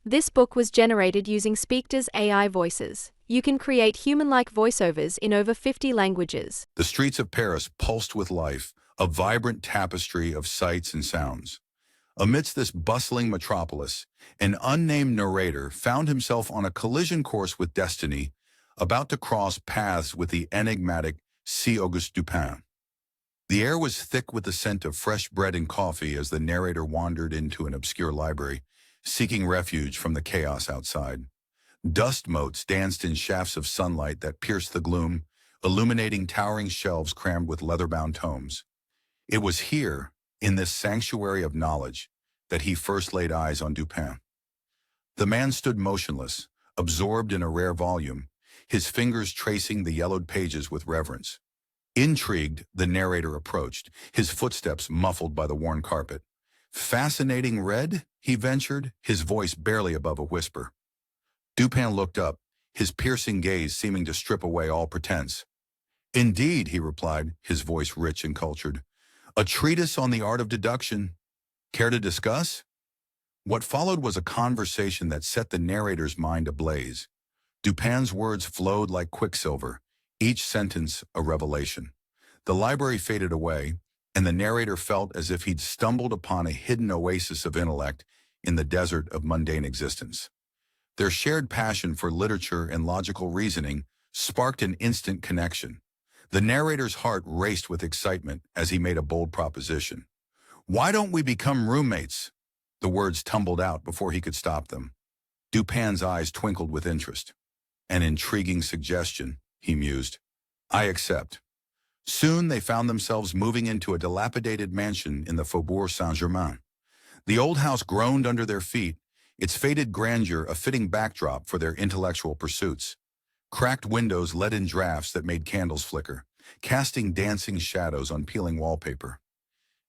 This book was generated using Piqued's AI voices. You can create human-like voiceovers in over 50 languages. The streets of Paris pulsed with life, a vibrant tapestry of sights and sounds. Amidst this bustling metropolis, an unnamed narrator found himself on a collision course with destiny, about to cross paths with the enigmatic Auguste Dupin. The air was thick with the scent of fresh bread and coffee as the narrator wandered into an obscure library, seeking refuge from the chaos outside. Dust motes danced in shafts of sunlight that pierced the gloom, illuminating towering shelves crammed with leather-bound tomes. It was here, in this sanctuary of knowledge, that he first laid eyes on Dupin. The man stood motionless, absorbed in a rare volume, his fingers tracing the yellowed pages with reverence. Intrigued, the narrator approached, his footsteps muffled by the worn carpet. "Fascinating read?" he ventured, his voice barely above a whisper. Dupin looked up, his piercing gaze seeming to strip away all pretense. "Indeed," he replied, his voice rich and cultured. "A treatise on the art of deduction. Care to discuss?" What followed was a conversation that set the narrator's mind ablaze. Dupin's words flowed like quicksilver, each sentence a revelation. The library faded away, and the narrator felt as if he'd stumbled upon a hidden oasis of intellect in the desert of mundane existence. Their shared passion for literature and logical reasoning sparked an instant connection. The narrator's heart raced with excitement as he made a bold proposition. "Why don't we become roommates?" The words tumbled out before he could stop them. Dupin's eyes twinkled with interest. "An intriguing suggestion," he mused. "I accept." Soon they found themselves moving into a dilapidated mansion in the Faubourg Saint-Germain. The old house groaned under their feet, its faded grandeur a fitting backdrop for their intellectual pursuits. Cracked windows let in drafts that made candles flicker, casting dancing shadows on peeling wallpaper.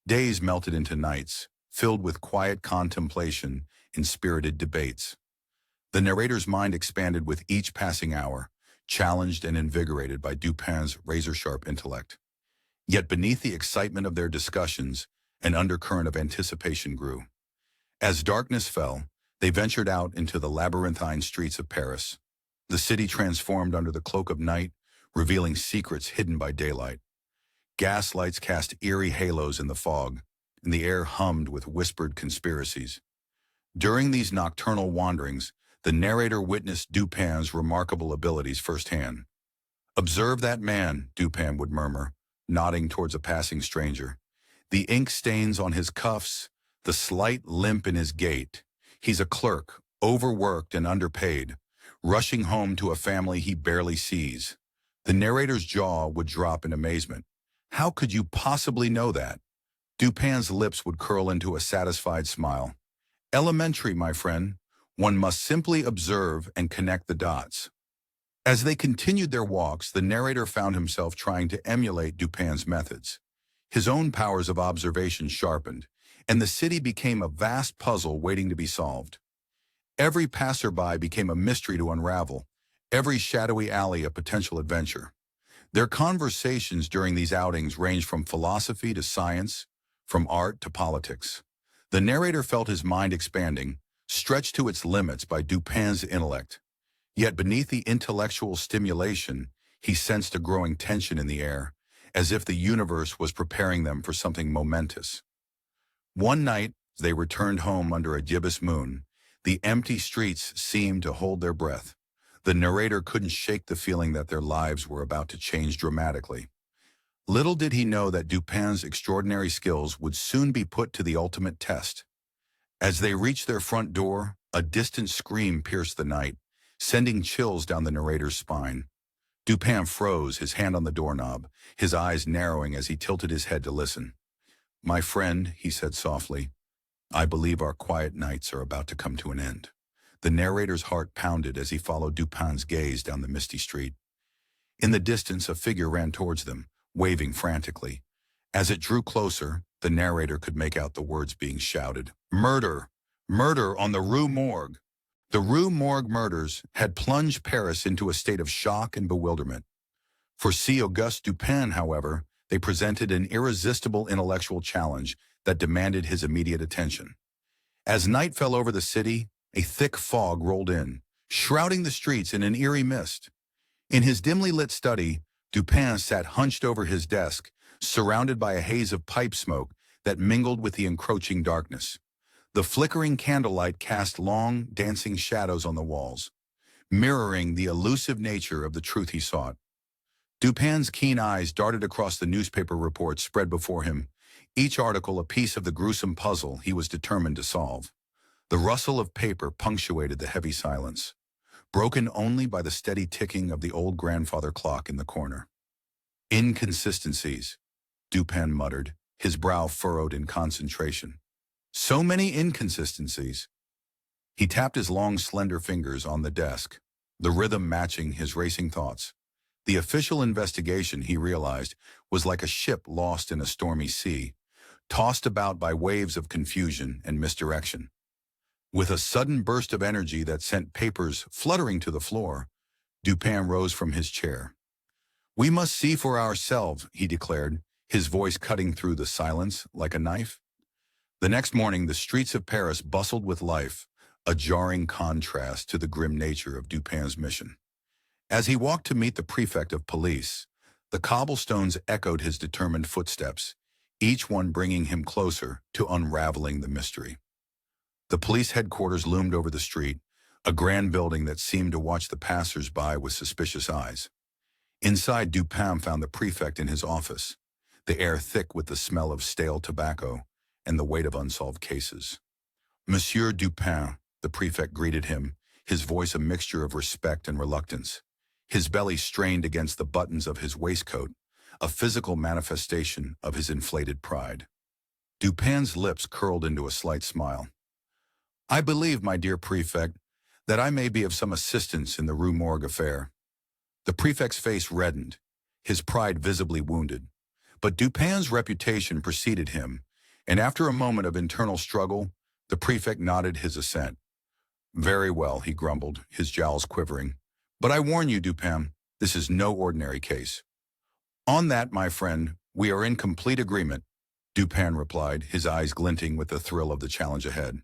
Days melted into nights, filled with quiet contemplation and spirited debates. The narrator's mind expanded with each passing hour, challenged and invigorated by Dupin's razor-sharp intellect. Yet beneath the excitement of their discussions, an undercurrent of anticipation grew. As darkness fell, they ventured out into the labyrinthine streets of Paris. The city transformed under the cloak of night, revealing secrets hidden by daylight. Gaslights cast eerie halos in the fog, and the air hummed with whispered conspiracies. During these nocturnal wanderings, the narrator witnessed Dupin's remarkable abilities firsthand. "Observe that man," Dupin would murmur, nodding towards a passing stranger. "The ink stains on his cuffs, the slight limp in his gait. He's a clerk, overworked and underpaid, rushing home to a family he barely sees." The narrator's jaw would drop in amazement. "How could you possibly know that?" Dupin's lips would curl into a satisfied smile. "Elementary, my friend. One must simply observe and connect the dots." As they continued their walks, the narrator found himself trying to emulate Dupin's methods. His own powers of observation sharpened, and the city became a vast puzzle waiting to be solved. Every passerby became a mystery to unravel, every shadowy alley a potential adventure. Their conversations during these outings ranged from philosophy to science, from art to politics. The narrator felt his mind expanding, stretched to its limits by Dupin's intellect. Yet beneath the intellectual stimulation, he sensed a growing tension in the air, as if the universe was preparing them for something momentous. One night, as they returned home under a gibbous moon, the empty streets seemed to hold their breath. The narrator couldn't shake the feeling that their lives were about to change dramatically. Little did he know that Dupin's extraordinary skills would soon be put to the ultimate test. As they reached their front door, a distant scream pierced the night, sending chills down the narrator's spine. Dupin froze, his hand on the doorknob, his eyes narrowing as he tilted his head to listen. "My friend," he said softly, "I believe our quiet nights are about to come to an end." The narrator's heart pounded as he followed Dupin's gaze down the misty street. In the distance, a figure ran towards them, waving frantically. As it drew closer, the narrator could make out the words being shouted. "Murder! Murder on the Rue Morgue!" The Rue Morgue murders had plunged Paris into a state of shock and bewilderment. For Auguste Dupin, however, they presented an irresistible intellectual challenge that demanded his immediate attention. As night fell over the city, A thick fog rolled in, shrouding the streets in an eerie mist. In his dimly lit study, Dupin sat hunched over his desk, surrounded by a haze of pipe smoke that mingled with the encroaching darkness. The flickering candlelight cast long, dancing shadows on the walls, mirroring the elusive nature of the truth he sought. Dupin's keen eyes darted across the newspaper reports spread before him, each article a piece of the gruesome puzzle he was determined to solve. The rustle of paper punctuated the heavy silence, broken only by the steady ticking of the old grandfather clock in the corner. Inconsistencies, Dupin muttered, his brow furrowed in concentration. So many inconsistencies. He tapped his long, slender fingers on the desk, the rhythm matching his racing thoughts. The official investigation, he realized, was like a ship lost in a stormy sea, tossed about by waves of confusion and misdirection. With a sudden burst of energy that sent papers fluttering to the floor, Dupin rose from his chair. "We must see for ourselves," he declared, his voice cutting through the silence like a knife. The next morning, the streets of Paris bustled with life, a jarring contrast to the grim nature of Dupin's mission. As he walked to meet the prefect of police, the cobblestones echoed his determined footsteps, each one bringing him closer to unraveling the mystery. The police headquarters loomed over the street, a grand building that seemed to watch the passers-by with suspicious eyes. Inside, Dupin found the prefect in his office, the air thick with the smell of stale tobacco and the weight of unsolved cases. "Monsieur Dupin," the prefect greeted him, his voice a mixture of respect and reluctance. His belly strained against the buttons of his waistcoat, a physical manifestation of his inflated pride. Dupin's lips curled into a slight smile. "I believe, my dear prefect, that I may be of some assistance in the Rue Morgue affair." The prefect's face reddened, his pride visibly wounded. But Dupin's reputation preceded him, and after a moment of internal struggle, the prefect nodded his assent. "Very well," he grumbled, his jowls quivering. "But I warn you, Dupin, this is no ordinary case." "On that, my friend, we are in complete agreement," Dupin replied, his eyes glinting with the thrill of the challenge ahead.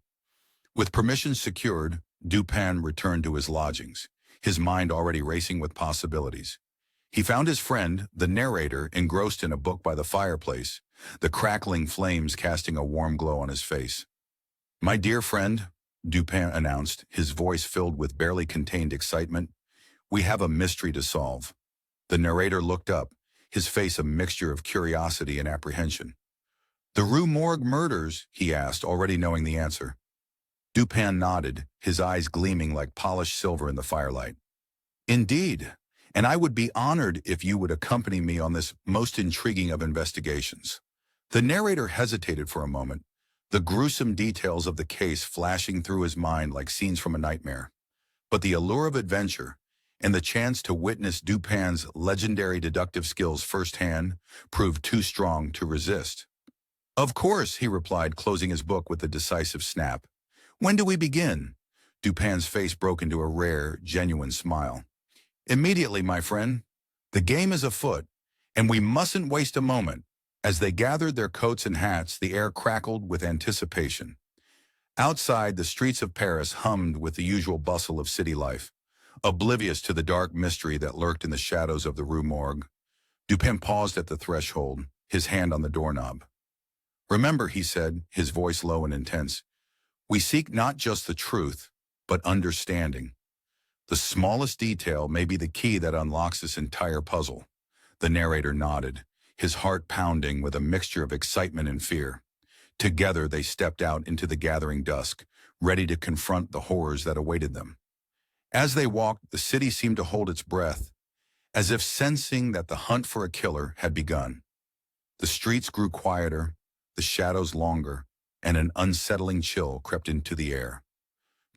With permission secured, Dupin returned to his lodgings, his mind already racing with possibilities. He found his friend, the narrator, engrossed in a book by the fireplace, the crackling flames casting a warm glow on his face. "My dear friend," Dupin announced, his voice filled with barely contained excitement, "we have a mystery to solve." The narrator looked up, his face a mixture of curiosity and apprehension. "The Rue Morgue murders?" he asked, already knowing the answer. Dupin nodded, his eyes gleaming like polished silver in the firelight. "Indeed, and I would be honored if you would accompany me on this most intriguing of investigations." The narrator hesitated for a moment, the gruesome details of the case flashing through his mind like scenes from a nightmare. But the allure of adventure and the chance to witness Dupin's legendary deductive skills firsthand proved too strong to resist. "Of course," he replied, closing his book with a decisive snap. "When do we begin?" Dupin's face broke into a rare, genuine smile. "Immediately, my friend. The game is afoot, and we mustn't waste a moment." As they gathered their coats and hats, the air crackled with anticipation. Outside, the streets of Paris hummed with the usual bustle of city life, oblivious to the dark mystery that lurked in the shadows of the Rue Morgue. Dupin paused at the threshold, his hand on the doorknob. "Remember," he said, his voice low and intense, "we seek not just the truth, but understanding. The smallest detail may be the key that unlocks this entire puzzle." The narrator nodded, his heart pounding with a mixture of excitement and fear. Together they stepped out into the gathering dusk, ready to confront the horrors that awaited them. As they walked, the city seemed to hold its breath, as if sensing that the hunt for a killer had begun. The streets grew quieter, the shadows longer, and an unsettling chill crept into the air.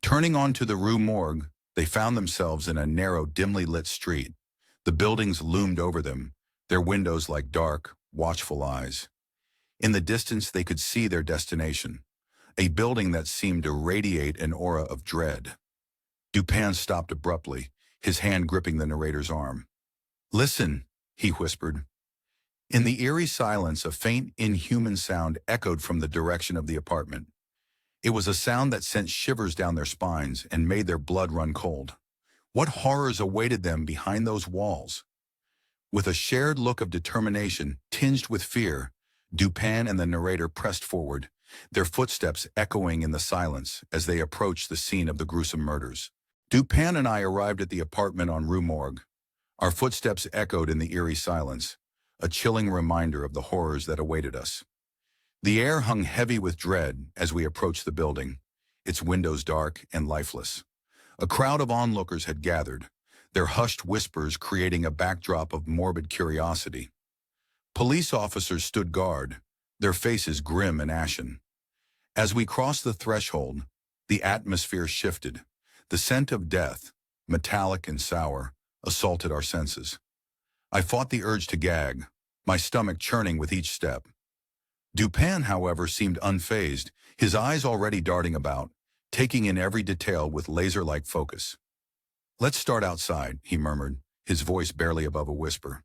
Turning onto the Rue Morgue, they found themselves in a narrow, dimly lit street. The buildings loomed over them, their windows like dark, watchful eyes. In the distance, they could see their destination, a building that seemed to radiate an aura of dread. Dupin stopped abruptly, his hand gripping the narrator's arm. "Listen," he whispered. In the eerie silence, a faint, inhuman sound echoed from the direction of the apartment. It was a sound that sent shivers down their spines and made their blood run cold. What horrors awaited them behind those walls? With a shared look of determination tinged with fear, Dupin and the narrator pressed forward, their footsteps echoing in the silence as they approached the scene of the gruesome murders. Dupin and I arrived at the apartment on Rue Morgue. Our footsteps echoed in the eerie silence, a chilling reminder of the horrors that awaited us. The air hung heavy with dread as we approached the building, its windows dark and lifeless. A crowd of onlookers had gathered, their hushed whispers creating a backdrop of morbid curiosity. Police officers stood guard, their faces grim and ashen. As we crossed the threshold, the atmosphere shifted. The scent of death, metallic and sour, assaulted our senses. I fought the urge to gag, my stomach churning with each step. Dupin, however, seemed unfazed, his eyes already darting about, taking in every detail with laser-like focus. "Let's start outside," he murmured, his voice barely above a whisper.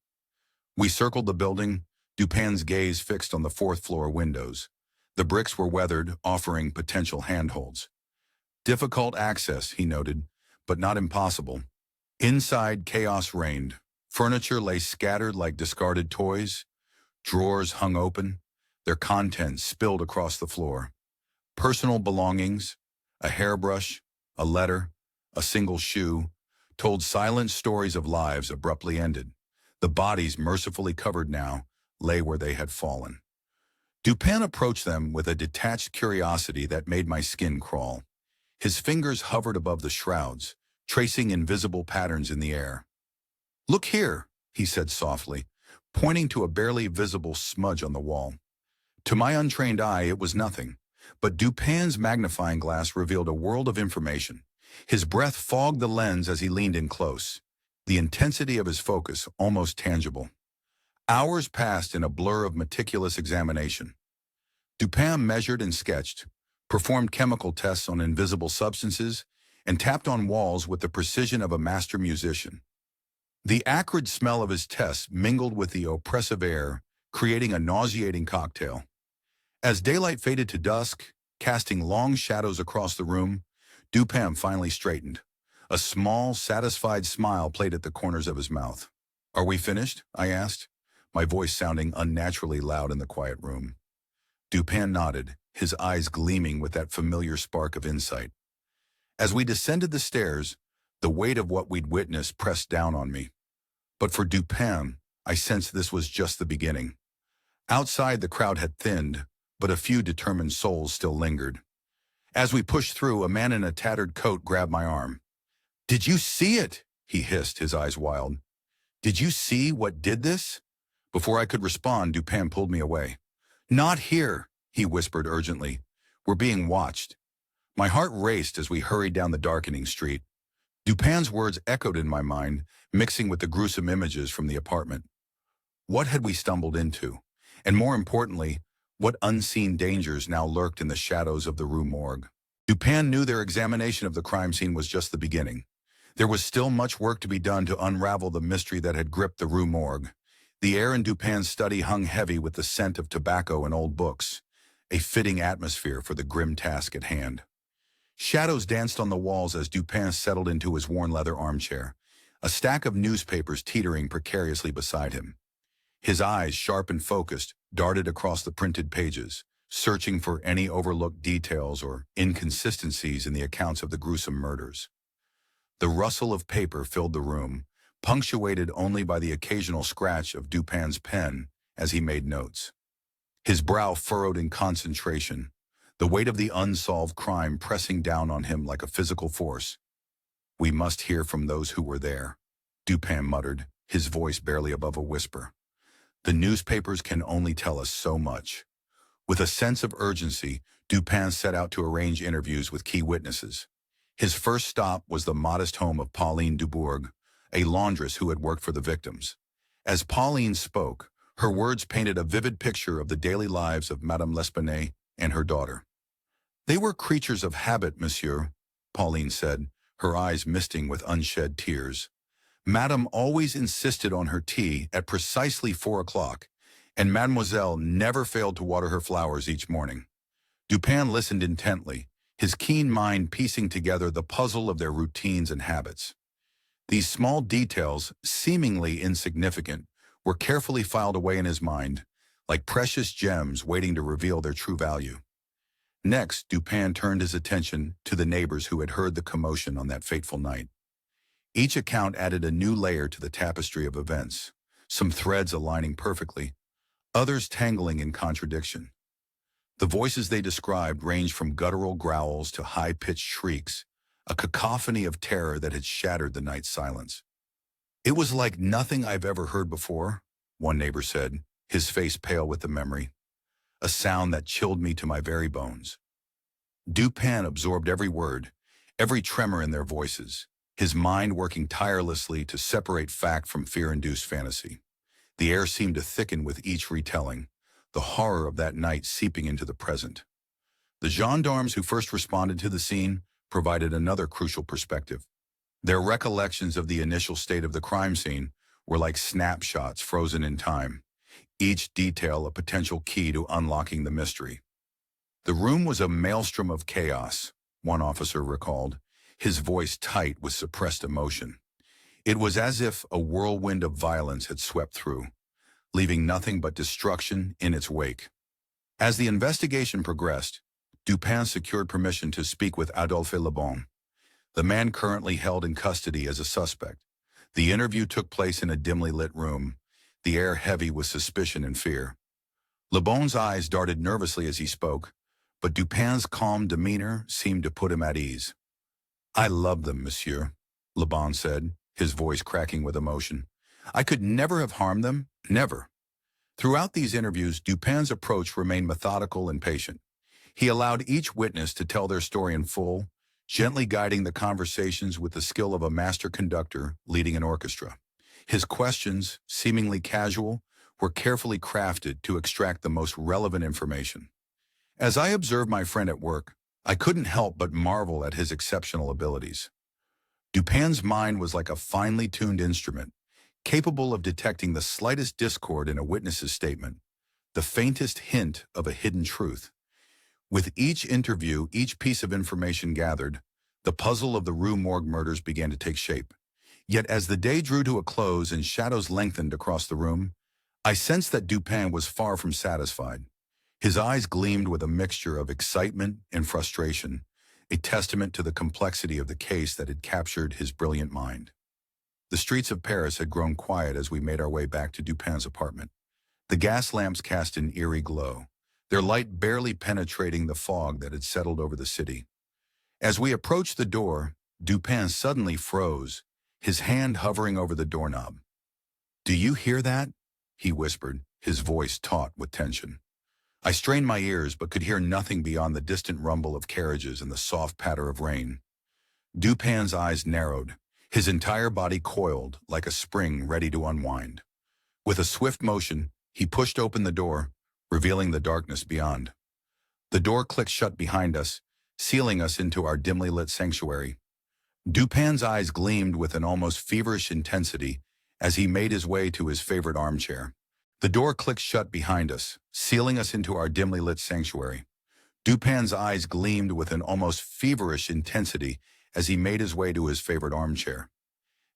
We circled the building, Dupin's gaze fixed on the fourth-floor windows. The bricks were weathered, offering potential handholds. "Difficult access," he noted, "but not impossible." Inside, chaos reigned. Furniture lay scattered like discarded toys. Drawers hung open, their contents spilled across the floor. Personal belongings, a hairbrush, a letter, a single shoe, told silent stories of lives abruptly ended. The bodies, mercifully covered now, lay where they had fallen. Dupin approached them with a detached curiosity that made my skin crawl. His fingers hovered above the shrouds, tracing invisible patterns in the air. "Look here," he said softly, pointing to a barely visible smudge on the wall. To my untrained eye, it was nothing, but Dupin's magnifying glass revealed a world of information. His breath fogged the lens as he leaned in close, the intensity of his focus almost tangible. Hours passed in a blur of meticulous examination. Dupin measured and sketched, performed chemical tests on invisible substances, and tapped on walls with the precision of a master musician. The acrid smell of his tests mingled with the oppressive air, creating a nauseating cocktail. As daylight faded to dusk, casting long shadows across the room, Dupin finally straightened. A small, satisfied smile played at the corners of his mouth. "Are we finished?" I asked, my voice sounding unnaturally loud in the quiet room. Dupin nodded, his eyes gleaming with that familiar spark of insight. As we descended the stairs, the weight of what we'd witnessed pressed down on me. But for Dupin, I sensed this was just the beginning. Outside, the crowd had thinned, but a few determined souls still lingered. As we pushed through, a man in a tattered coat grabbed my arm. "Did you see it?" he hissed, his eyes wild. "Did you see what did this?" Before I could respond, Dupin pulled me away. "Not here," he whispered urgently. "We're being watched." My heart raced as we hurried down the darkening street. Dupin's words echoed in my mind, mixing with the gruesome images from the apartment. What had we stumbled into? And more importantly, what unseen dangers now lurked in the shadows of the Rue Morgue? Dupin knew their examination of the crime scene was just the beginning. There was still much work to be done to unravel the mystery that had gripped the Rue Morgue. The air in Dupin's study hung heavy with the scent of tobacco and old books, a fitting atmosphere for the grim task at hand. Shadows danced on the walls as Dupin settled into his worn leather armchair, a stack of newspapers teetering precariously beside him. His eyes, sharp and focused, darted across the printed pages, searching for any overlooked details or inconsistencies in the accounts of the gruesome murders. The rustle of paper filled the room, punctuated only by the occasional scratch of Dupin's pen as he made notes. His brow furrowed in concentration, the weight of the unsolved crime pressing down on him like a physical force. "We must hear from those who were there," Dupin muttered, his voice barely above a whisper. "The newspapers can only tell us so much." With a sense of urgency, Dupin set out to arrange interviews with key witnesses. His first stop was the modest home of Pauline Dubourg, a laundress who had worked for the victims. As Pauline spoke, her words painted a vivid picture of the daily lives of Madame L'Espanaye and her daughter. "They were creatures of habit, monsieur," Pauline said, her eyes misting with unshed tears. "Madame always insisted on her tea at precisely 4 o'clock, and Mademoiselle never failed to water her flowers each morning." Dupin listened intently, his keen mind piecing together the puzzle of their routines and habits. These small details, seemingly insignificant, were carefully filed away in his mind, like precious gems waiting to reveal their true value. Next, Dupin turned his attention to the neighbors who had heard the commotion on that fateful night. Each account added a new layer to the tapestry of events, some threads aligning perfectly, others tangling in contradiction. The voices they described ranged from guttural growls to high-pitched shrieks, a cacophony of terror that had shattered the night's silence. "It was like nothing I've ever heard before," one neighbor said, his face pale with the memory. "A sound that chilled me to my very bones." Dupin absorbed every word, every tremor in their voices, his mind working tirelessly to separate fact from fear-induced fantasy. The air seemed to thicken with each retelling, the horror of that night seeping into the present. The gendarmes who first responded to the scene provided another crucial perspective. Their recollections of the initial state of the crime scene were like snapshots frozen in time, each detail a potential key to unlocking the mystery. "The room was a maelstrom of chaos," one officer recalled, his voice tight with suppressed emotion. "It was as if a whirlwind of violence had swept through, leaving nothing but destruction in its wake." As the investigation progressed, Dupin secured permission to speak with Adolphe Lebon, the man currently held in custody as a suspect. The interview took place in a dimly lit room, the air heavy with suspicion and fear. Lebon's eyes darted nervously as he spoke, but Dupin's calm demeanor seemed to put him at ease. "I love them, monsieur," Lebon said, his voice cracking with emotion. "I could never have harmed them, never." Throughout these interviews, Dupin's approach remained methodical and patient. He allowed each witness to tell their story in full, gently guiding the conversations with the skill of a master conductor leading an orchestra. His questions, seemingly casual, were carefully crafted to extract the most relevant information. As I observed my friend at work, I couldn't help but marvel at his exceptional abilities. Dupin's mind was like a finely tuned instrument, capable of detecting the slightest discord in a witness's statement, the faintest hint of a hidden truth. With each interview, each piece of information gathered, the puzzle of the Rue Morgue murders began to take shape. Yet as the day drew to a close and shadows lengthened across the room, I sensed that Dupin was far from satisfied. His eyes gleamed with a mixture of excitement and frustration, a testament to the complexity of the case that had captured his brilliant mind. The streets of Paris had grown quiet as we made our way back to Dupin's apartment. The gas lamps cast an eerie glow, their light barely penetrating the fog that had settled over the city. As we approached the door, Dupin suddenly froze, his hand hovering over the doorknob. "Do you hear that?" he whispered, his voice taut with tension. I strained my ears but could hear nothing beyond the distant rumble of carriages and the soft patter of rain. Dupin's eyes narrowed, his entire body coiled like a spring ready to unwind. With a swift motion, he pushed open the door, revealing the darkness beyond. The door clicked shut behind us, sealing us into our dimly lit sanctuary. Dupin's eyes gleamed with an almost feverish intensity as he made his way to his favorite armchair. The door clicked shut behind us, sealing us into our dimly lit sanctuary. Dupin's eyes gleamed with an almost feverish intensity as he made his way to his favorite armchair.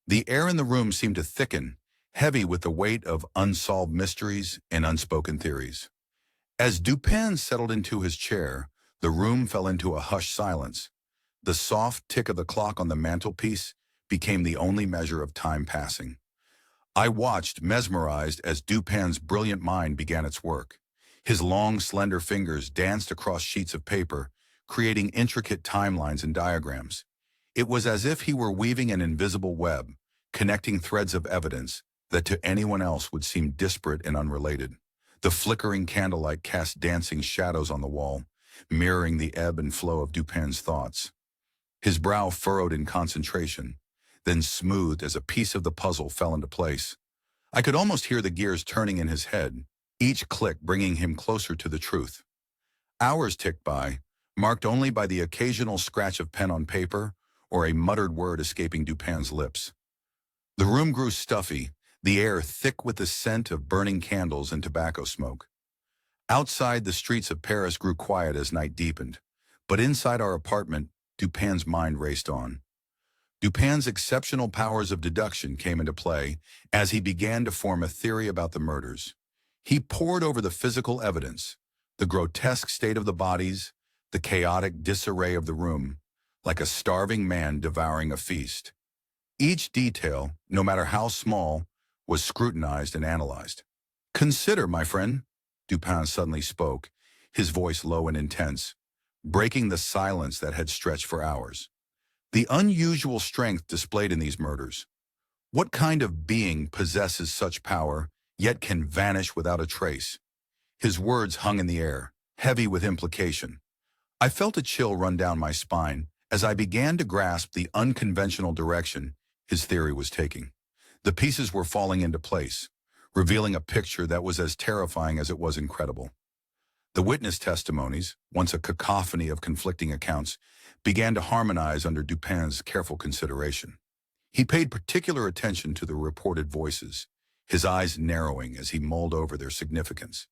The air in the room seemed to thicken, heavy with the weight of unsolved mysteries and unspoken theories. As Dupin settled into his chair, the room fell into a hushed silence. The soft tick of the clock on the mantelpiece became the only measure of time passing. I watched, mesmerized, as Dupin's brilliant mind began its work. His long, slender fingers danced across sheets of paper, creating intricate timelines and diagrams. It was as if he were weaving an invisible web, connecting threads of evidence that to anyone else would seem disparate and unrelated. The flickering candlelight cast dancing shadows on the wall, mirroring the ebb and flow of Dupin's thoughts. His brow furrowed in concentration, then smoothed as a piece of the puzzle fell into place. I could almost hear the gears turning in his head, each click bringing him closer to the truth. Hours ticked by, marked only by the occasional scratch of pen on paper or a muttered word escaping Dupin's lips. The room grew stuffy, the air thick with the scent of burning candles and tobacco smoke. Outside, the streets of Paris grew quiet as night deepened, But inside our apartment, Dupin's mind raced on. Dupin's exceptional powers of deduction came into play as he began to form a theory about the murders. He pored over the physical evidence, the grotesque state of the bodies, the chaotic disarray of the room, like a starving man devouring a feast. Each detail, no matter how small, was scrutinized and analyzed. "Consider, my friend," Dupin suddenly spoke, his voice low and intense, breaking the silence that had stretched for hours. "The unusual strength displayed in these murders. What kind of being possesses such power, yet can vanish without a trace?" His words hung in the air, heavy with implication. I felt a chill run down my spine as I began to grasp the unconventional direction his theory was taking. The pieces were falling into place, revealing a picture that was as terrifying as it was incredible. The witness testimonies, once a cacophony of conflicting accounts, began to harmonize under Dupin's careful consideration. He paid particular attention to the reported voices, his eyes narrowing as he mulled over their significance.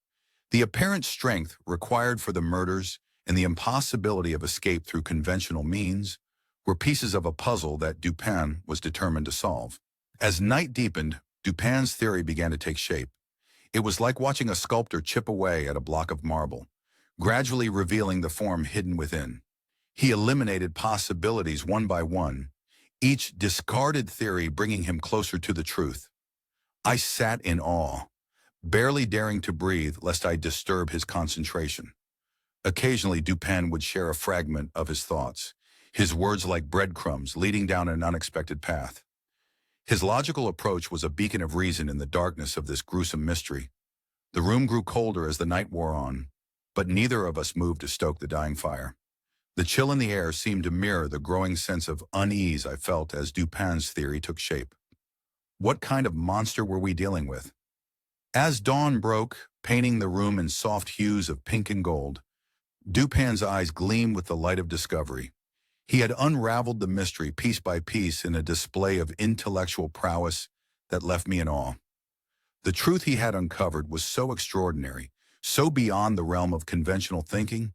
The apparent strength required for the murders and the impossibility of escape through conventional means were pieces of a puzzle that Dupin was determined to solve. As night deepened, Dupin's theory began to take shape. It was like watching a sculptor chip away at a block of marble, gradually revealing the form hidden within. He eliminated possibilities one by one, each discarded theory bringing him closer to the truth. I sat in awe, barely daring to breathe lest I disturb his concentration. Occasionally, Dupin would share a fragment of his thoughts, his words like breadcrumbs leading down an unexpected path. His logical approach was a beacon of reason in the darkness of this gruesome mystery. The room grew colder as the night wore on, but neither of us moved to stoke the dying fire. The chill in the air seemed to mirror the growing sense of unease I felt as Dupin's theory took shape. What kind of monster were we dealing with? As dawn broke, painting the room in soft hues of pink and gold, Dupin's eyes gleamed with the light of discovery. He had unraveled the mystery piece by piece in a display of intellectual prowess that left me in awe. The truth he had uncovered was so extraordinary, so beyond the realm of conventional thinking,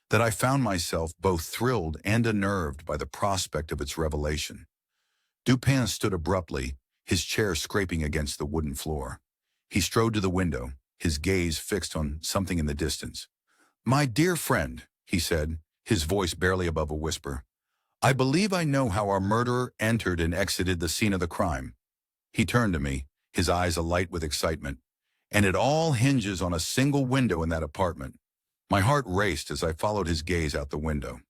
that I found myself both thrilled and unnerved by the prospect of its revelation. Dupin stood abruptly, his chair scraping against the wooden floor. He strode to the window, his gaze fixed on something in the distance. "My dear friend," he said, his voice barely above a whisper, "I believe I know how our murderer entered and exited the scene of the crime." He turned to me, his eyes alight with excitement. "And it all hinges on a single window in that apartment." My heart raced as I followed his gaze out the window.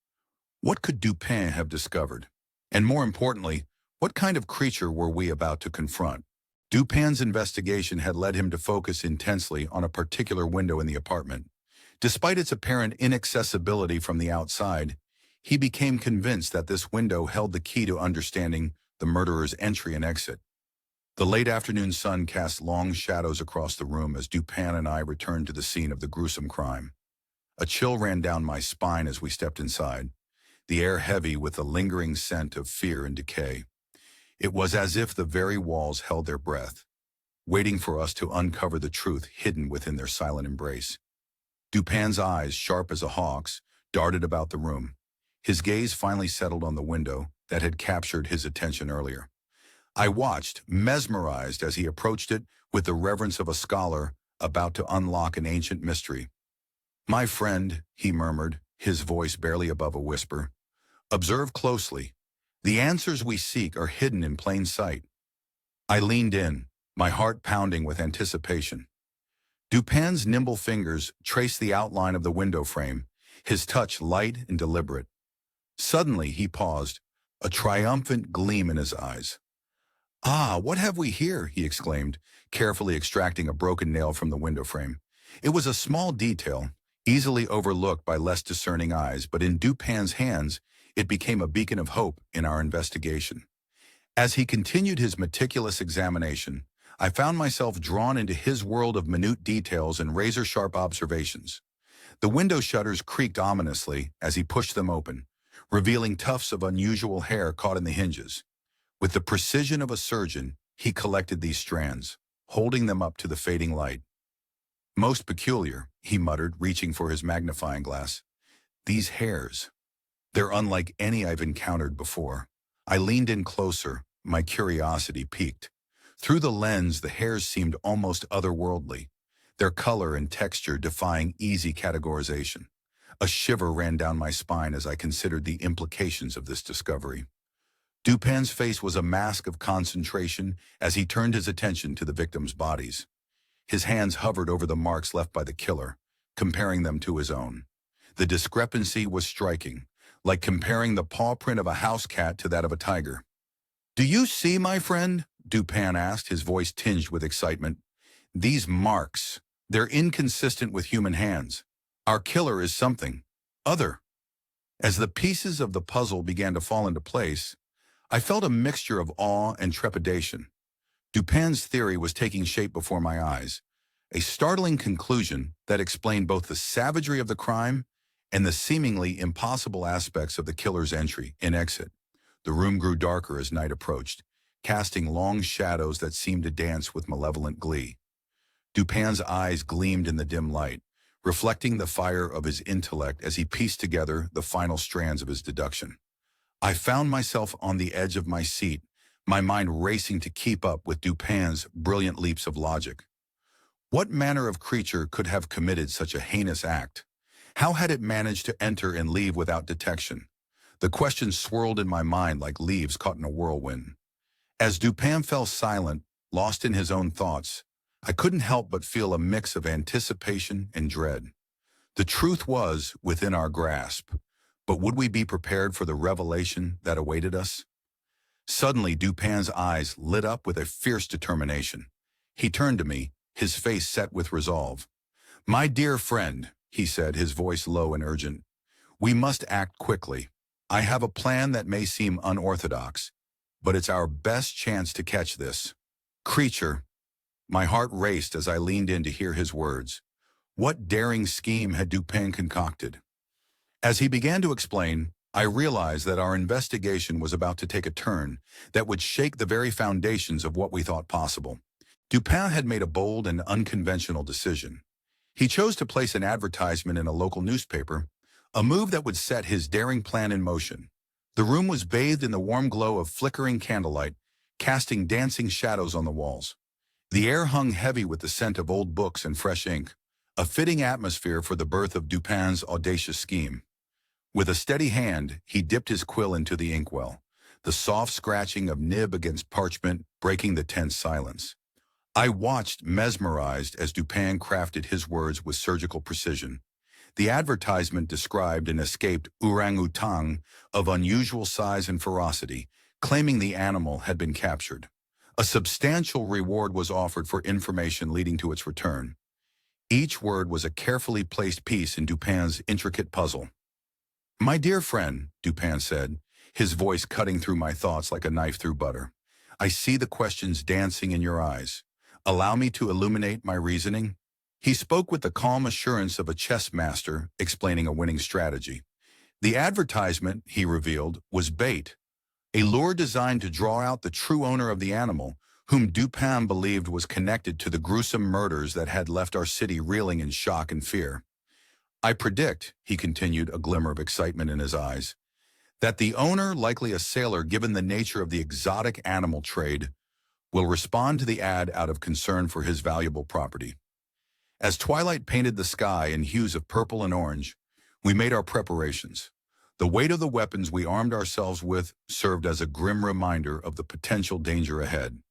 What could Dupin have discovered? And more importantly, what kind of creature were we about to confront? Dupin's investigation had led him to focus intensely on a particular window in the apartment. Despite its apparent inaccessibility from the outside, he became convinced that this window held the key to understanding the murderer's entry and exit. The late afternoon sun cast long shadows across the room as Dupin and I returned to the scene of the gruesome crime. A chill ran down my spine as we stepped inside, the air heavy with the lingering scent of fear and decay. It was as if the very walls held their breath, waiting for us to uncover the truth hidden within their silent embrace. Dupin's eyes, sharp as a hawk's, darted about the room. His gaze finally settled on the window that had captured his attention earlier. I watched, mesmerized as he approached it with the reverence of a scholar about to unlock an ancient mystery. "My friend," he murmured, his voice barely above a whisper, "observe closely. The answers we seek are hidden in plain sight." I leaned in, my heart pounding with anticipation. Dupin's nimble fingers traced the outline of the window frame, his touch light and deliberate. Suddenly he paused, a triumphant gleam in his eyes. "Ah, what have we here?" he exclaimed, carefully extracting a broken nail from the window frame. It was a small detail, easily overlooked by less discerning eyes, but in Dupin's hands, it became a beacon of hope in our investigation. As he continued his meticulous examination, I found myself drawn into his world of minute details and razor-sharp observations. The window shutters creaked ominously as he pushed them open, revealing tufts of unusual hair caught in the hinges. With the precision of a surgeon, he collected these strands, holding them up to the fading light. "Most peculiar," he muttered, reaching for his magnifying glass. "These hairs, They're unlike any I've encountered before. I leaned in closer, my curiosity piqued. Through the lens, the hairs seemed almost otherworldly, their color and texture defying easy categorization. A shiver ran down my spine as I considered the implications of this discovery. Dupin's face was a mask of concentration as he turned his attention to the victims' bodies. His hands hovered over the marks left by the killer, comparing them to his own. The discrepancy was striking, like comparing the paw print of a house cat to that of a tiger. "Do you see, my friend?" Dupin asked, his voice tinged with excitement. "These marks, they're inconsistent with human hands. Our killer is something other." As the pieces of the puzzle began to fall into place, I felt a mixture of awe and trepidation. Dupin's theory was taking shape before my eyes, a startling conclusion that explained both the savagery of the crime and the seemingly impossible aspects of the killer's entry and exit. The room grew darker as night approached, casting long shadows that seemed to dance with malevolent glee. Dupin's eyes gleamed in the dim light, reflecting the fire of his intellect as he pieced together the final strands of his deduction. I found myself on the edge of my seat, my mind racing to keep up with Dupin's brilliant leaps of logic. What manner of creature could have committed such a heinous act? How had it managed to enter and leave without detection? The questions swirled in my mind like leaves caught in a whirlwind. As Dupin fell silent, lost in his own thoughts, I couldn't help but feel a mix of anticipation and dread. The truth was within our grasp, but would we be prepared for the revelation that awaited us? Suddenly, Dupin's eyes lit up with a fierce determination. He turned to me, his face set with resolve. "My dear friend," he said, his voice low and urgent, "we must act quickly. I have a plan that may seem unorthodox, but it's our best chance to catch this creature." My heart raced as I leaned in to hear his words. What daring scheme had Dupin concocted? As he began to explain, I realized that our investigation was about to take a turn that would shake the very foundations of what we thought possible. Dupin had made a bold and unconventional decision. He chose to place an advertisement in a local newspaper, a move that would set his daring plan in motion. The room was bathed in the warm glow of flickering candlelight, casting dancing shadows on the walls. The air hung heavy with the scent of old books and fresh ink, a fitting atmosphere for the birth of Dupin's audacious scheme. With a steady hand, he dipped his quill into the inkwell, the soft scratching of nib against parchment breaking the tense silence. I watched, mesmerized, as Dupin crafted his words with surgical precision. The advertisement described an escaped orangutan of unusual size and ferocity, claiming the animal had been captured. A substantial reward was offered for information leading to its return. Each word was a carefully placed piece in Dupin's intricate puzzle. "My dear friend," Dupin said, his voice cutting through my thoughts like a knife through butter, "I see the questions dancing in your eyes. Allow me to illuminate my reasoning." He spoke with the calm assurance of a chess master explaining a winning strategy. The advertisement, he revealed, was bait, a lure designed to draw out the true owner of the animal, whom Dupin believed was connected to the gruesome murders that had left our city reeling in shock and fear. "I predict," he continued, a glimmer of excitement in his eyes, "that the owner, likely a sailor given the nature of the exotic animal trade, will respond to the ad out of concern for his valuable property." As twilight painted the sky in hues of purple and orange, we made our preparations. The weight of the weapons we armed ourselves with served as a grim reminder of the potential danger ahead.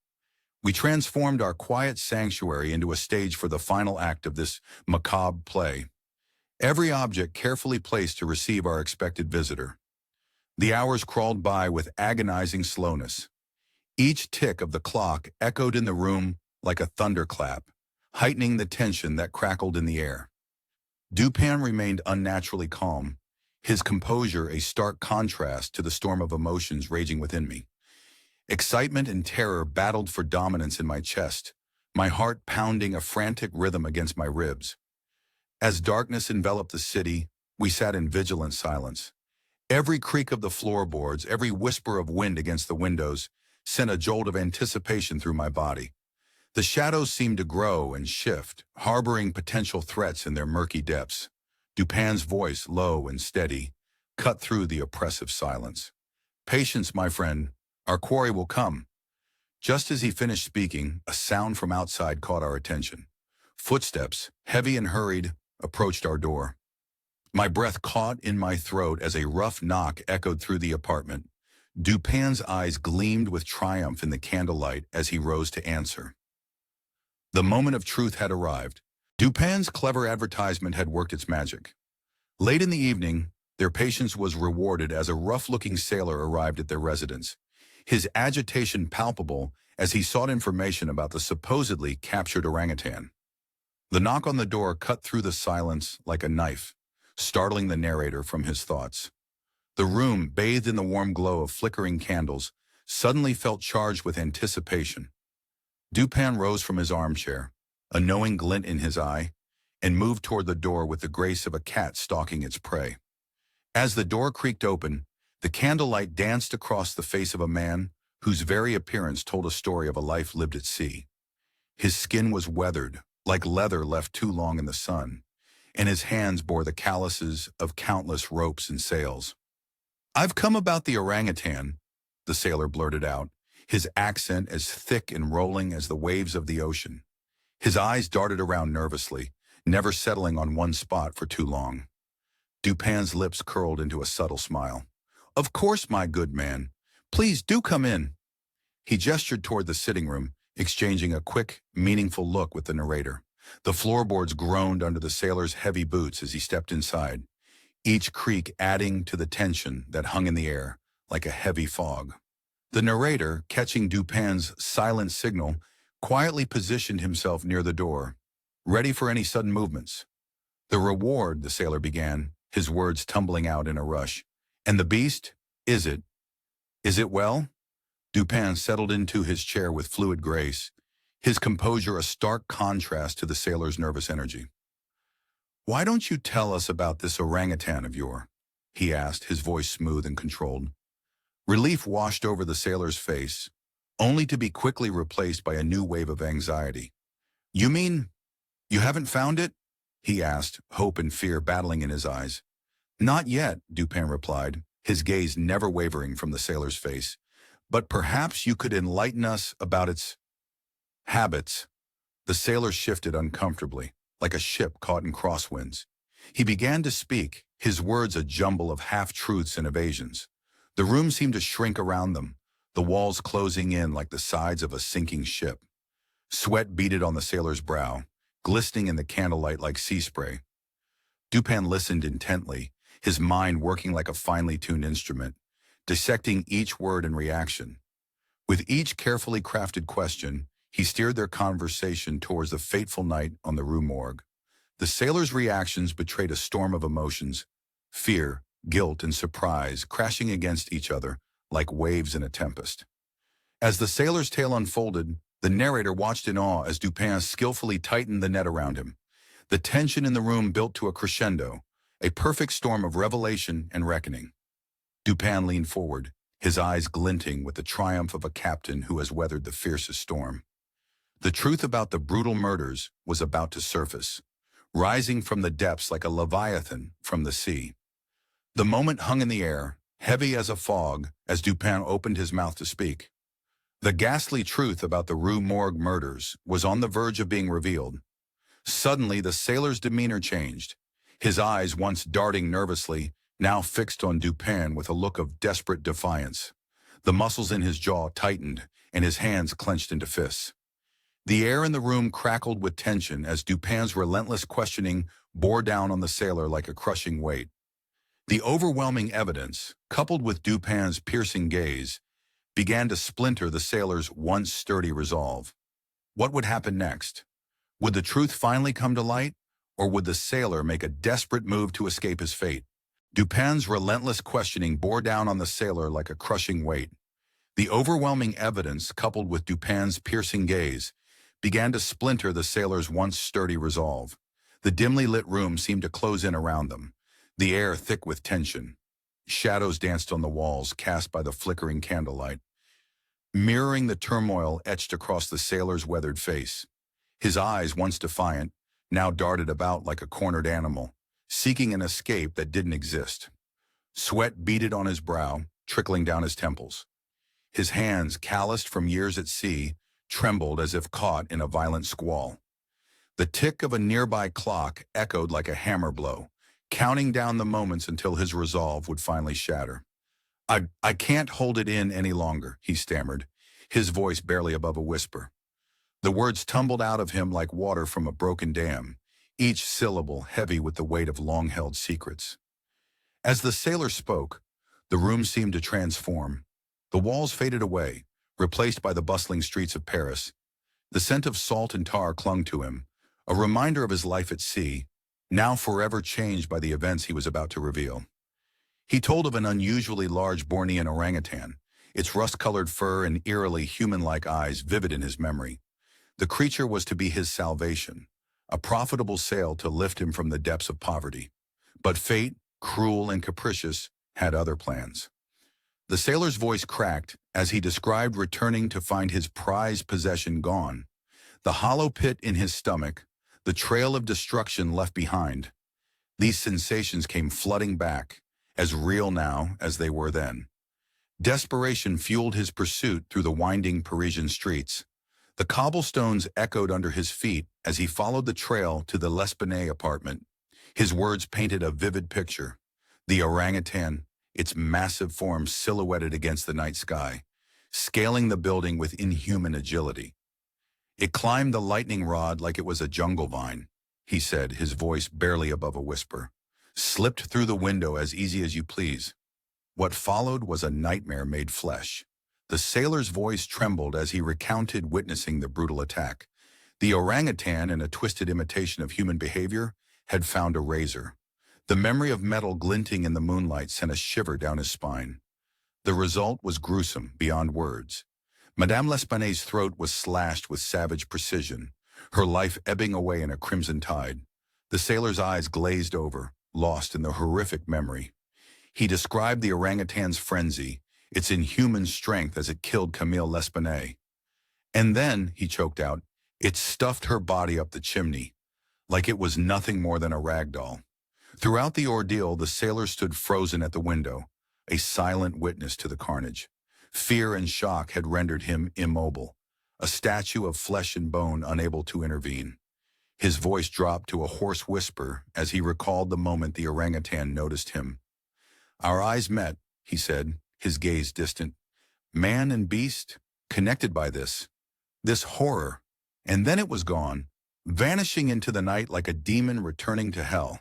We transformed our quiet sanctuary into a stage for the final act of this macabre play. Every object carefully placed to receive our expected visitor. The hours crawled by with agonizing slowness. Each tick of the clock echoed in the room like a thunderclap, heightening the tension that crackled in the air. Dupin remained unnaturally calm, his composure a stark contrast to the storm of emotions raging within me. Excitement and terror battled for dominance in my chest, my heart pounding a frantic rhythm against my ribs. As darkness enveloped the city, we sat in vigilant silence. Every creak of the floorboards, every whisper of wind against the windows, sent a jolt of anticipation through my body. The shadows seemed to grow and shift, harboring potential threats in their murky depths. Dupin's voice, low and steady, cut through the oppressive silence. "Patience, my friend. Our quarry will come." Just as he finished speaking, a sound from outside caught our attention. Footsteps, heavy and hurried, approached our door. My breath caught in my throat as a rough knock echoed through the apartment. Dupin's eyes gleamed with triumph in the candlelight as he rose to answer. The moment of truth had arrived. Dupin's clever advertisement had worked its magic. Late in the evening, their patience was rewarded as a rough-looking sailor arrived at their residence, his agitation palpable as he sought information about the supposedly captured orangutan. The knock on the door cut through the silence like a knife, startling the narrator from his thoughts. The room, bathed in the warm glow of flickering candles, suddenly felt charged with anticipation. Dupin rose from his armchair, a knowing glint in his eye, and moved toward the door with the grace of a cat stalking its prey. As the door creaked open, the candlelight danced across the face of a man whose very appearance told a story of a life lived at sea. His skin was weathered, like leather left too long in the sun, and his hands bore the calluses of countless ropes and sails. "I've come about the orangutan," the sailor blurted out, his accent as thick and rolling as the waves of the ocean. His eyes darted around nervously, never settling on one spot for too long. Dupin's lips curled into a subtle smile. "Of course, my good man. Please do come in." He gestured toward the sitting room, exchanging a quick, meaningful look with the narrator. The floorboards groaned under the sailor's heavy boots as he stepped inside, each creak adding to the tension that hung in the air like a heavy fog. The narrator, catching Dupin's silent signal, quietly positioned himself near the door, ready for any sudden movements. "The reward," the sailor began, his words tumbling out in a rush. "And the beast? Is it well?" Dupin settled into his chair with fluid grace, his composure a stark contrast to the sailor's nervous energy. "Why don't you tell us about this orangutan of yours?" he asked, his voice smooth and controlled. Relief washed over the sailor's face, only to be quickly replaced by a new wave of anxiety. "You mean you haven't found it?" he asked, hope and fear battling in his eyes. "Not yet," Dupin replied, his gaze never wavering from the sailor's face. "But perhaps you could enlighten us about its habits." The sailor shifted uncomfortably, like a ship caught in crosswinds. He began to speak, his words a jumble of half-truths and evasions. The room seemed to shrink around them, the walls closing in like the sides of a sinking ship. Sweat beaded on the sailor's brow, glistening in the candlelight like sea spray. Dupin listened intently, his mind working like a finely tuned instrument, dissecting each word and reaction. With each carefully crafted question, he steered their conversation towards the fateful night on the Rue Morgue. The sailor's reactions betrayed a storm of emotions, fear, guilt, and surprise crashing against each other like waves in a tempest. As the sailor's tale unfolded, the narrator watched in awe as Dupin skillfully tightened the net around him. The tension in the room built to a crescendo, a perfect storm of revelation and reckoning. Dupin leaned forward, his eyes glinting with the triumph of a captain who has weathered the fiercest storm. The truth about the brutal murders was about to surface, rising from the depths like a leviathan from the sea. The moment hung in the air, heavy as a fog, as Dupin opened his mouth to speak. The ghastly truth about the Rue Morgue murders was on the verge of being revealed. Suddenly, the sailor's demeanor changed, his eyes once darting nervously, now fixed on Dupin with a look of desperate defiance. The muscles in his jaw tightened, and his hands clenched into fists. The air in the room crackled with tension as Dupin's relentless questioning bore down on the sailor like a crushing weight. The overwhelming evidence, coupled with Dupin's piercing gaze, began to splinter the sailor's once sturdy resolve. What would happen next? Would the truth finally come to light, or would the sailor make a desperate move to escape his fate? Dupin's relentless questioning bore down on the sailor like a crushing weight. The overwhelming evidence, coupled with Dupin's piercing gaze, began to splinter the sailor's once sturdy resolve. The dimly lit room seemed to close in around them, the air thick with tension. Shadows danced on the walls, cast by the flickering candlelight, mirroring the turmoil etched across the sailor's weathered face. His eyes, once defiant, now darted about like a cornered animal, seeking an escape that didn't exist. Sweat beaded on his brow, trickling down his temples. His hands, calloused from years at sea, trembled as if caught in a violent squall. The tick of a nearby clock echoed like a hammer blow, counting down the moments until his resolve would finally shatter. I can't hold it in any longer, he stammered, his voice barely above a whisper. The words tumbled out of him like water from a broken dam, each syllable heavy with the weight of long-held secrets. As the sailor spoke, the room seemed to transform. The walls faded away, replaced by the bustling streets of Paris. The scent of salt and tar clung to him, a reminder of his life at sea, now forever changed by the events he was about to reveal. He told of an unusually large Bornean orangutan, its rust-colored fur and eerily human-like eyes vivid in his memory. The creature was to be his salvation, a profitable sail to lift him from the depths of poverty. But fate, cruel and capricious, had other plans. The sailor's voice cracked as he described returning to find his prized possession gone, the hollow pit in his stomach, the trail of destruction left behind. These sensations came flooding back, as real now as they were then. Desperation fueled his pursuit through the winding Parisian streets. The cobblestones echoed under his feet as he followed the trail to the L'Espanaye apartment. His words painted a vivid picture. The orangutan, its massive form silhouetted against the night sky, scaling the building with inhuman agility. It climbed the lightning rod like it was a jungle vine, he said, his voice barely above a whisper. Slipped through the window as easy as you please. What followed was a nightmare made flesh. The sailor's voice trembled as he recounted witnessing the brutal attack. The orangutan, in a twisted imitation of human behavior, had found a razor. The memory of metal glinting in the moonlight sent a shiver down his spine. The result was gruesome beyond words. Madame L'Espanaye's throat was slashed with savage precision, her life ebbing away in a crimson tide. The sailor's eyes glazed over, lost in the horrific memory. He described the orangutan's frenzy, its inhuman strength as it killed Camille L'Espanaye. And then, he choked out, it stuffed her body up the chimney, like it was nothing more than a rag doll. Throughout the ordeal, the sailor stood frozen at the window, a silent witness to the carnage. Fear and shock had rendered him immobile, a statue of flesh and bone unable to intervene. His voice dropped to a hoarse whisper as he recalled the moment the orangutan noticed him. Our eyes met, he said, his gaze distant. Man and beast, connected by this horror. And then it was gone, vanishing into the night like a demon returning to hell.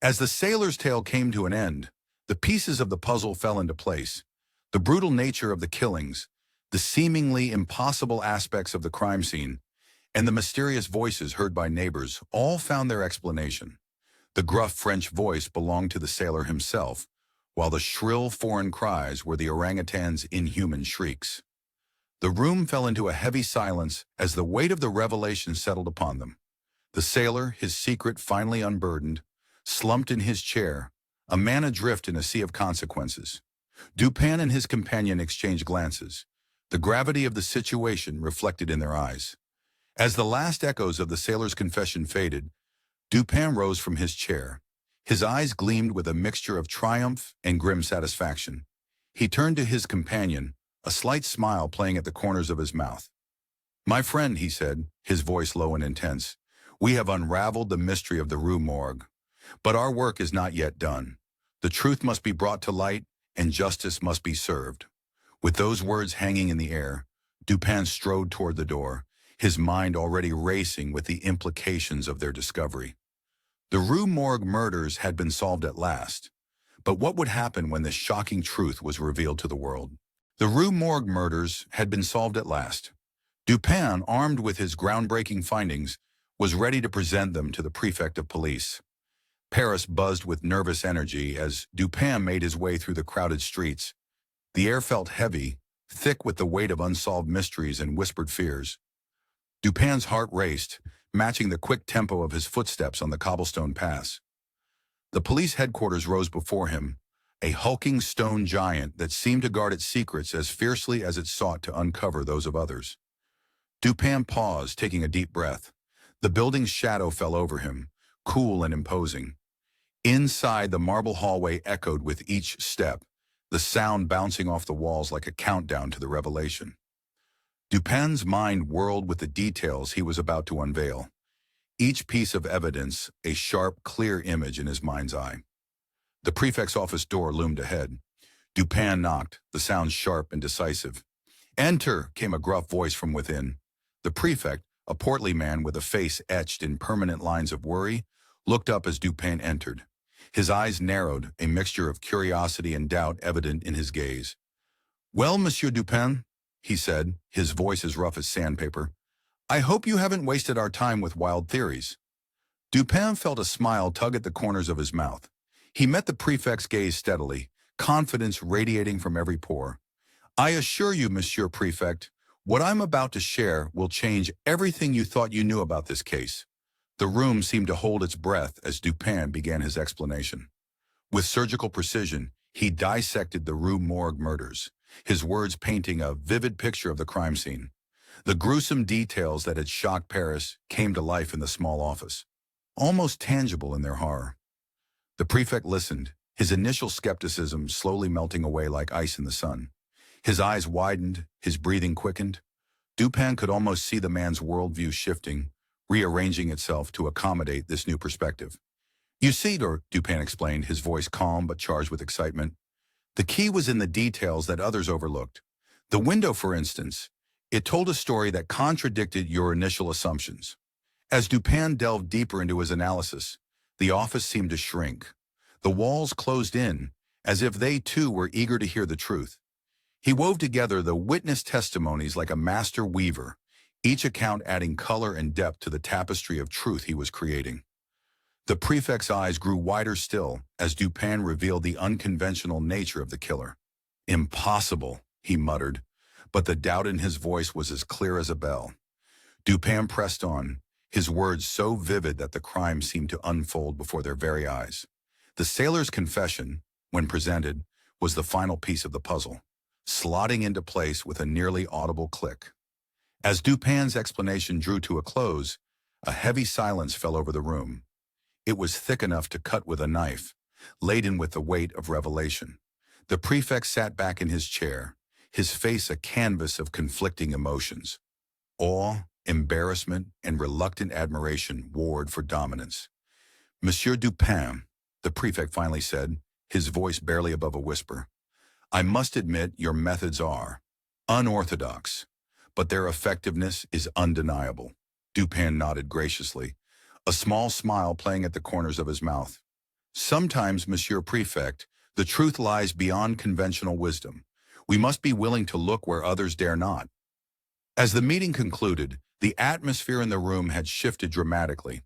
As the sailor's tale came to an end, the pieces of the puzzle fell into place. The brutal nature of the killings, the seemingly impossible aspects of the crime scene, and the mysterious voices heard by neighbors all found their explanation. The gruff French voice belonged to the sailor himself, while the shrill foreign cries were the orangutan's inhuman shrieks. The room fell into a heavy silence as the weight of the revelation settled upon them. The sailor, his secret finally unburdened, slumped in his chair, a man adrift in a sea of consequences. Dupin and his companion exchanged glances, the gravity of the situation reflected in their eyes. As the last echoes of the sailor's confession faded, Dupin rose from his chair. His eyes gleamed with a mixture of triumph and grim satisfaction. He turned to his companion, a slight smile playing at the corners of his mouth. My friend, he said, his voice low and intense, we have unraveled the mystery of the Rue Morgue. But our work is not yet done. The truth must be brought to light, and justice must be served. With those words hanging in the air, Dupin strode toward the door, his mind already racing with the implications of their discovery. The Rue Morgue murders had been solved at last. But what would happen when this shocking truth was revealed to the world? The Rue Morgue murders had been solved at last. Dupin, armed with his groundbreaking findings, was ready to present them to the prefect of police. Paris buzzed with nervous energy as Dupin made his way through the crowded streets. The air felt heavy, thick with the weight of unsolved mysteries and whispered fears. Dupin's heart raced, matching the quick tempo of his footsteps on the cobblestone paths. The police headquarters rose before him, a hulking stone giant that seemed to guard its secrets as fiercely as it sought to uncover those of others. Dupin paused, taking a deep breath. The building's shadow fell over him, cool and imposing. Inside, the marble hallway echoed with each step, the sound bouncing off the walls like a countdown to the revelation. Dupin's mind whirled with the details he was about to unveil, each piece of evidence a sharp, clear image in his mind's eye. The prefect's office door loomed ahead. Dupin knocked, the sound sharp and decisive. "Enter," came a gruff voice from within. The prefect, a portly man with a face etched in permanent lines of worry, looked up as Dupin entered. His eyes narrowed, a mixture of curiosity and doubt evident in his gaze. "Well, Monsieur Dupin," he said, his voice as rough as sandpaper, "I hope you haven't wasted our time with wild theories." Dupin felt a smile tug at the corners of his mouth. He met the prefect's gaze steadily, confidence radiating from every pore. "I assure you, Monsieur Prefect, what I'm about to share will change everything you thought you knew about this case." The room seemed to hold its breath as Dupin began his explanation. With surgical precision, he dissected the Rue Morgue murders, his words painting a vivid picture of the crime scene. The gruesome details that had shocked Paris came to life in the small office, almost tangible in their horror. The prefect listened, his initial skepticism slowly melting away like ice in the sun. His eyes widened, his breathing quickened. Dupin could almost see the man's worldview shifting, rearranging itself to accommodate this new perspective. "You see," Dupin explained, his voice calm but charged with excitement, "the key was in the details that others overlooked. The window, for instance, it told a story that contradicted your initial assumptions." As Dupin delved deeper into his analysis, the office seemed to shrink. The walls closed in, as if they too were eager to hear the truth. He wove together the witness testimonies like a master weaver, each account adding color and depth to the tapestry of truth he was creating. The prefect's eyes grew wider still as Dupin revealed the unconventional nature of the killer. "Impossible," he muttered, but the doubt in his voice was as clear as a bell. Dupin pressed on, his words so vivid that the crime seemed to unfold before their very eyes. The sailor's confession, when presented, was the final piece of the puzzle, slotting into place with a nearly audible click. As Dupin's explanation drew to a close, a heavy silence fell over the room. It was thick enough to cut with a knife, laden with the weight of revelation. The prefect sat back in his chair, his face a canvas of conflicting emotions. Awe, embarrassment, and reluctant admiration warred for dominance. "Monsieur Dupin," the prefect finally said, his voice barely above a whisper, "I must admit your methods are unorthodox, but their effectiveness is undeniable." Dupin nodded graciously, a small smile playing at the corners of his mouth. "Sometimes, Monsieur Prefect, the truth lies beyond conventional wisdom. We must be willing to look where others dare not." As the meeting concluded, the atmosphere in the room had shifted dramatically.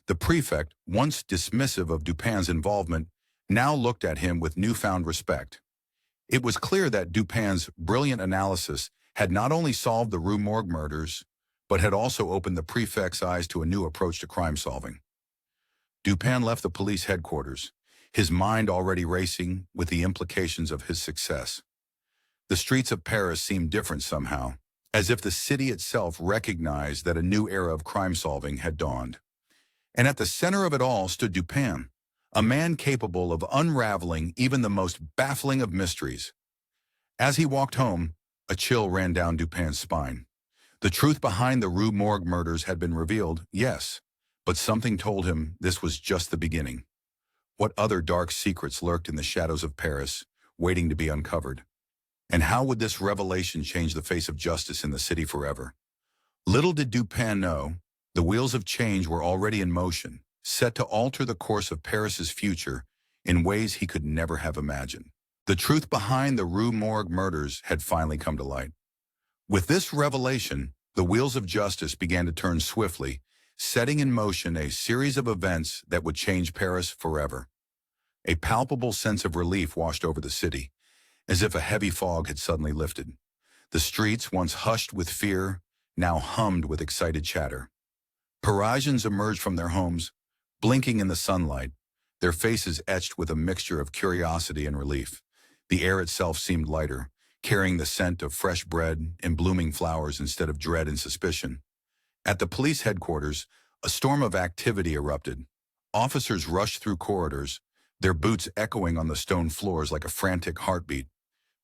The prefect, once dismissive of Dupin's involvement, now looked at him with newfound respect. It was clear that Dupin's brilliant analysis had not only solved the Rue Morgue murders, but had also opened the prefect's eyes to a new approach to crime solving. Dupin left the police headquarters, his mind already racing with the implications of his success. The streets of Paris seemed different somehow, as if the city itself recognized that a new era of crime solving had dawned. And at the center of it all stood Dupin, a man capable of unraveling even the most baffling of mysteries. As he walked home, a chill ran down Dupin's spine. The truth behind the Rue Morgue murders had been revealed, yes, but something told him this was just the beginning. What other dark secrets lurked in the shadows of Paris, waiting to be uncovered? And how would this revelation change the face of justice in the city forever? Little did Dupin know, the wheels of change were already in motion, set to alter the course of Paris's future in ways he could never have imagined. The truth behind the Rue Morgue murders had finally come to light. With this revelation, the wheels of justice began to turn swiftly, setting in motion a series of events that would change Paris forever. A palpable sense of relief washed over the city, as if a heavy fog had suddenly lifted. The streets, once hushed with fear, now hummed with excited chatter. Parisians emerged from their homes, blinking in the sunlight, their faces etched with a mixture of curiosity and relief. The air itself seemed lighter, carrying the scent of fresh bread and blooming flowers instead of dread and suspicion. At the police headquarters, a storm of activity erupted. Officers rushed through corridors, their boots echoing on the stone floors like a frantic heartbeat.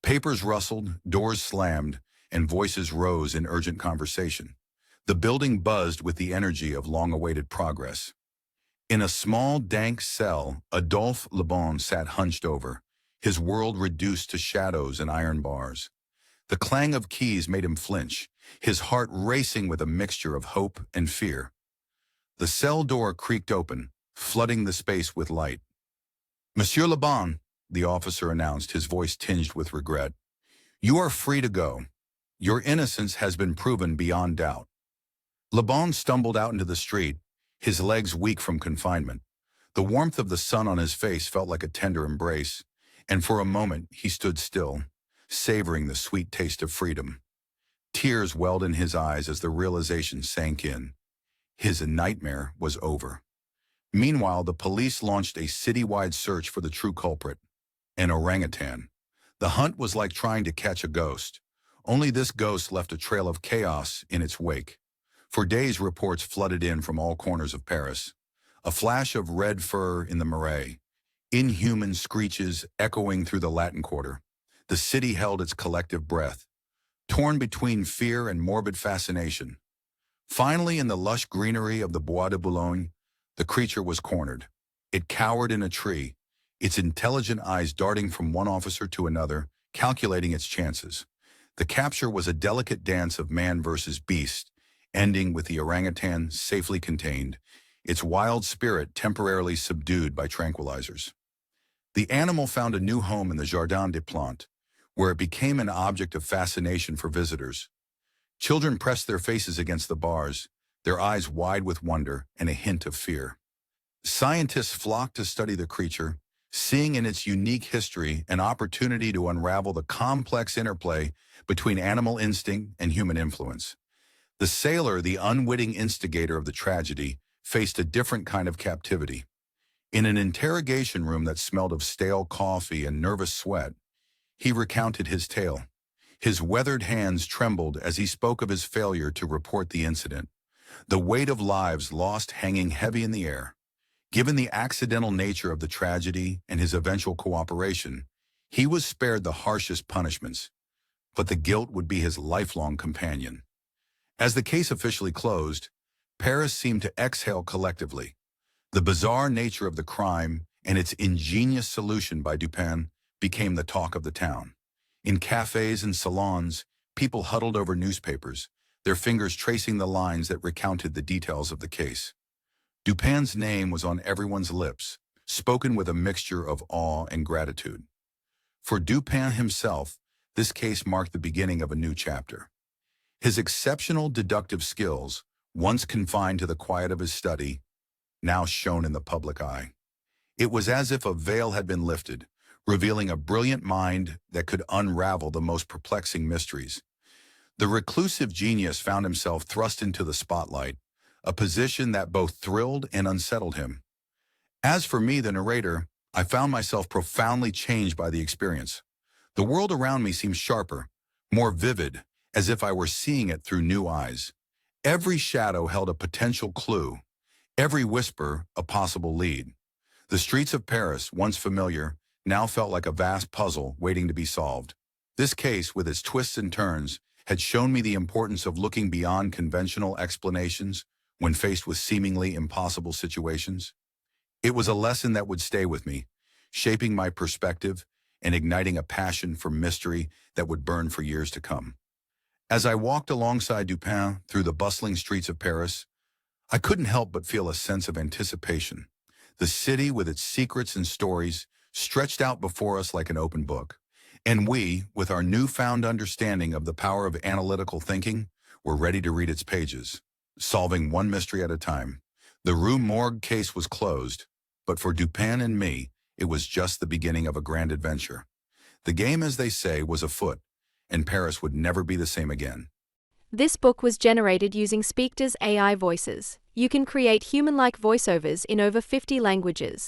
Papers rustled, doors slammed, and voices rose in urgent conversation. The building buzzed with the energy of long-awaited progress. In a small, dank cell, Adolphe Lebon sat hunched over, his world reduced to shadows and iron bars. The clang of keys made him flinch, his heart racing with a mixture of hope and fear. The cell door creaked open, flooding the space with light. "Monsieur Lebon," the officer announced, his voice tinged with regret, "you are free to go. Your innocence has been proven beyond doubt." Lebon stumbled out into the street, his legs weak from confinement. The warmth of the sun on his face felt like a tender embrace, and for a moment he stood still, savoring the sweet taste of freedom. Tears welled in his eyes as the realization sank in. His nightmare was over. Meanwhile, the police launched a citywide search for the true culprit, an orangutan. The hunt was like trying to catch a ghost. Only this ghost left a trail of chaos in its wake. For days, reports flooded in from all corners of Paris. A flash of red fur in the Marais, inhuman screeches echoing through the Latin Quarter. The city held its collective breath, torn between fear and morbid fascination. Finally, in the lush greenery of the Bois de Boulogne, the creature was cornered. It cowered in a tree, its intelligent eyes darting from one officer to another, calculating its chances. The capture was a delicate dance of man versus beast, ending with the orangutan safely contained, its wild spirit temporarily subdued by tranquilizers. The animal found a new home in the Jardin des Plantes, where it became an object of fascination for visitors. Children pressed their faces against the bars, their eyes wide with wonder and a hint of fear. Scientists flocked to study the creature, seeing in its unique history an opportunity to unravel the complex interplay between animal instinct and human influence. The sailor, the unwitting instigator of the tragedy, faced a different kind of captivity. In an interrogation room that smelled of stale coffee and nervous sweat, he recounted his tale. His weathered hands trembled as he spoke of his failure to report the incident, the weight of lives lost hanging heavy in the air. Given the accidental nature of the tragedy and his eventual cooperation, he was spared the harshest punishments, but the guilt would be his lifelong companion. As the case officially closed, Paris seemed to exhale collectively. The bizarre nature of the crime and its ingenious solution by Dupin became the talk of the town. In cafes and salons, people huddled over newspapers, their fingers tracing the lines that recounted the details of the case. Dupin's name was on everyone's lips, spoken with a mixture of awe and gratitude. For Dupin himself, this case marked the beginning of a new chapter. His exceptional deductive skills, once confined to the quiet of his study, now shone in the public eye. It was as if a veil had been lifted, revealing a brilliant mind that could unravel the most perplexing mysteries. The reclusive genius found himself thrust into the spotlight, a position that both thrilled and unsettled him. As for me, the narrator, I found myself profoundly changed by the experience. The world around me seemed sharper, more vivid, as if I were seeing it through new eyes. Every shadow held a potential clue, every whisper a possible lead. The streets of Paris, once familiar, now felt like a vast puzzle waiting to be solved. This case, with its twists and turns, had shown me the importance of looking beyond conventional explanations when faced with seemingly impossible situations. It was a lesson that would stay with me, shaping my perspective and igniting a passion for mystery that would burn for years to come. As I walked alongside Dupin through the bustling streets of Paris, I couldn't help but feel a sense of anticipation. The city, with its secrets and stories, stretched out before us like an open book. And we, with our newfound understanding of the power of analytical thinking, were ready to read its pages, solving one mystery at a time. The Rue Morgue case was closed, but for Dupin and me, it was just the beginning of a grand adventure. The game, as they say, was afoot, and Paris would never be the same again. This book was generated using Piqued's AI voices. You can create human-like voiceovers in over 50 languages.